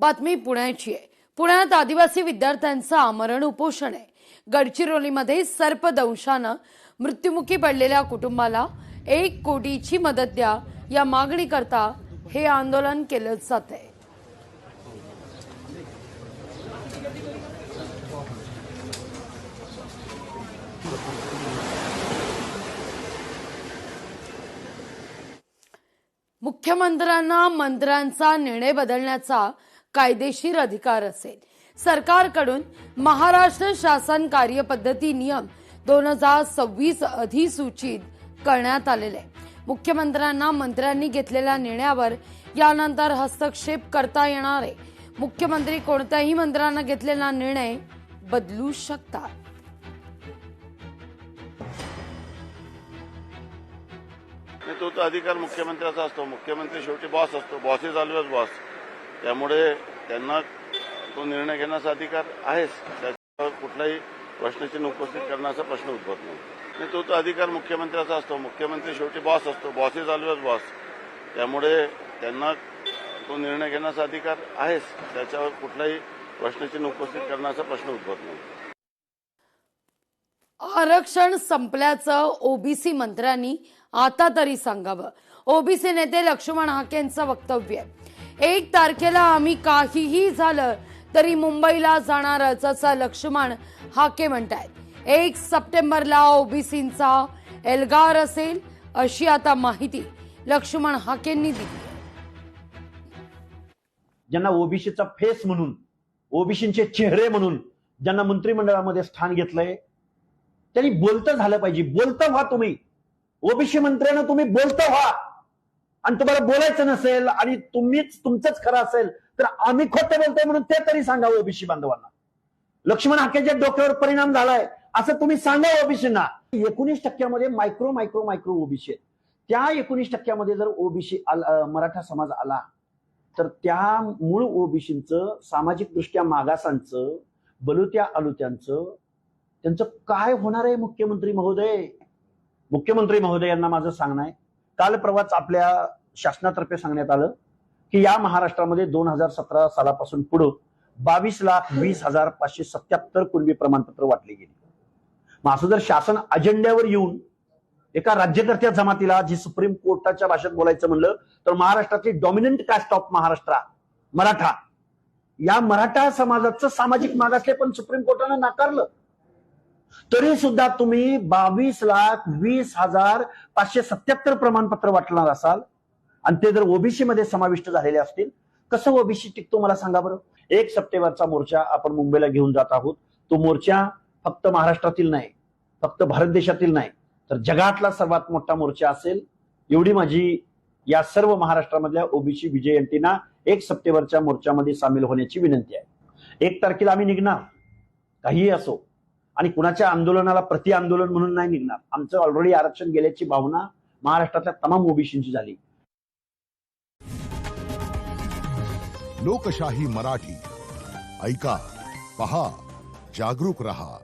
बातमी पुण्याची आहे। पुण्यात आदिवासी विद्यार्थ्यांचं आमरण उपोषण आहे। गडचिरोलीमध्ये सर्पदंशानं मृत्युमुखी पडलेल्या कुटुंबाला 1 कोटीची मदत द्या या मागणीकरता हे आंदोलन केलं जातंय। मुख्यमंत्र्यांना मंत्र्यांचा निर्णय बदलण्याचा कायदेशीर अधिकार असेल। सरकारकडून महाराष्ट्र शासन कार्यपद्धती नियम 2026 अधिसूचित करण्यात आलेले आहे। मुख्यमंत्र्यांना मंत्र्यांनी घेतलेल्या निर्णयावर यानंतर हस्तक्षेप करता येणार आहे। मुख्यमंत्री कोणत्याही मंत्र्यांना घेतलेला निर्णय बदलू शकतात। तो अधिकार मुख्यमंत्र्याचा असतो। मुख्यमंत्री शेवटी बॉस असतो, बॉस इज ऑलवेज बॉस। त्यामुळे त्यांना तो निर्णय घेण्याचा अधिकार आहेच। त्याच्यावर कुठलाही प्रश्नाची उपस्थित करण्याचा प्रश्न उद्भवत नाही। तो अधिकार मुख्यमंत्र्याचा असतो। मुख्यमंत्री शेवटी बॉस असतो, बॉस इज ऑलवेज बॉस। त्यामुळे त्यांना तो निर्णय घेण्याचा अधिकार आहेच। त्याच्यावर कुठलाही प्रश्नाची उपस्थित करण्याचा प्रश्न उद्भवत नाही। आरक्षण संपल्याचं ओबीसी मंत्र्यांनी आता तरी सांगावं। ओबीसी नेते लक्ष्मण हाकेंचं वक्तव्य, 1 तारखेला आम्ही काहीही झालं तरी मुंबईला जाणारच असं लक्ष्मण हाके म्हणतायत। 1 सप्टेंबरला ओबीसींचा एल्गार असेल अशी आता माहिती लक्ष्मण हाकेंनी दिली। ज्यांना ओबीसीचा फेस म्हणून, ओबीसींचे चेहरे म्हणून ज्यांना मंत्रिमंडळामध्ये स्थान घेतलंय त्यांनी बोलतं झालं पाहिजे। बोलतं व्हा तुम्ही, ओबीसी मंत्र्यांना तुम्ही बोलतं व्हा। आणि तुम्हाला बोलायचं नसेल आणि तुमचंच खरं असेल तर आम्ही खोटं बोलतोय म्हणून ते तरी सांगा ओबीसी बांधवांना। लक्ष्मण हाकेच्या डोक्यावर परिणाम झालाय असं तुम्ही सांगा ओबीसींना। 19% मायक्रो ओबीसी आहेत। त्या 19% जर ओबीसी मराठा समाज आला तर त्या मूळ ओबीसींचं, सामाजिक दृष्ट्या मागासांचं, बलुत्या अलुत्यांचं त्यांचं काय होणार आहे? मुख्यमंत्री महोदयांना माझं सांगणं आहे, काल परवाच आपल्या शासनातर्फे सांगण्यात आलं की या महाराष्ट्रामध्ये 2017 सालापासून पुढे 22,20,577 कुणबी प्रमाणपत्र वाटली गेली। मग असं जर शासन अजेंड्यावर येऊन एका राज्यकर्त्या जमातीला, जी सुप्रीम कोर्टाच्या भाषेत बोलायचं म्हणलं तर महाराष्ट्रातली dominant caste of Maharashtra Maratha, या मराठा समाजाचं सामाजिक मागासले पण सुप्रीम कोर्टाने नाकारलं, तरी सुद्धा तुम्ही 22,20,577 प्रमाणपत्र वाटणार असाल आणि ते जर ओबीसी मध्ये समाविष्ट झालेले असतील, कसं ओबीसी टिकतो मला सांगा बरं। 1 सप्टेंबरचा मोर्चा आपण मुंबईला घेऊन जात आहोत। तो मोर्चा फक्त महाराष्ट्रातील नाही, फक्त भारत देशातील नाही, तर जगातला सर्वात मोठा मोर्चा असेल। एवढी माझी या सर्व महाराष्ट्रामधल्या ओबीसी विजयंतींना 1 सप्टेंबरच्या मोर्चामध्ये सामील होण्याची विनंती आहे। 1 तारखेला आम्ही निघणार, काहीही असो, आणि कुणाच्या आंदोलनाला प्रति आंदोलन म्हणून नाही निघणार। आमचं ऑलरेडी आरक्षण गेल्याची भावना महाराष्ट्रातल्या तमाम ओबीसींची झाली। लोकशाही मराठी ऐका, पहा, जागरूक रहा।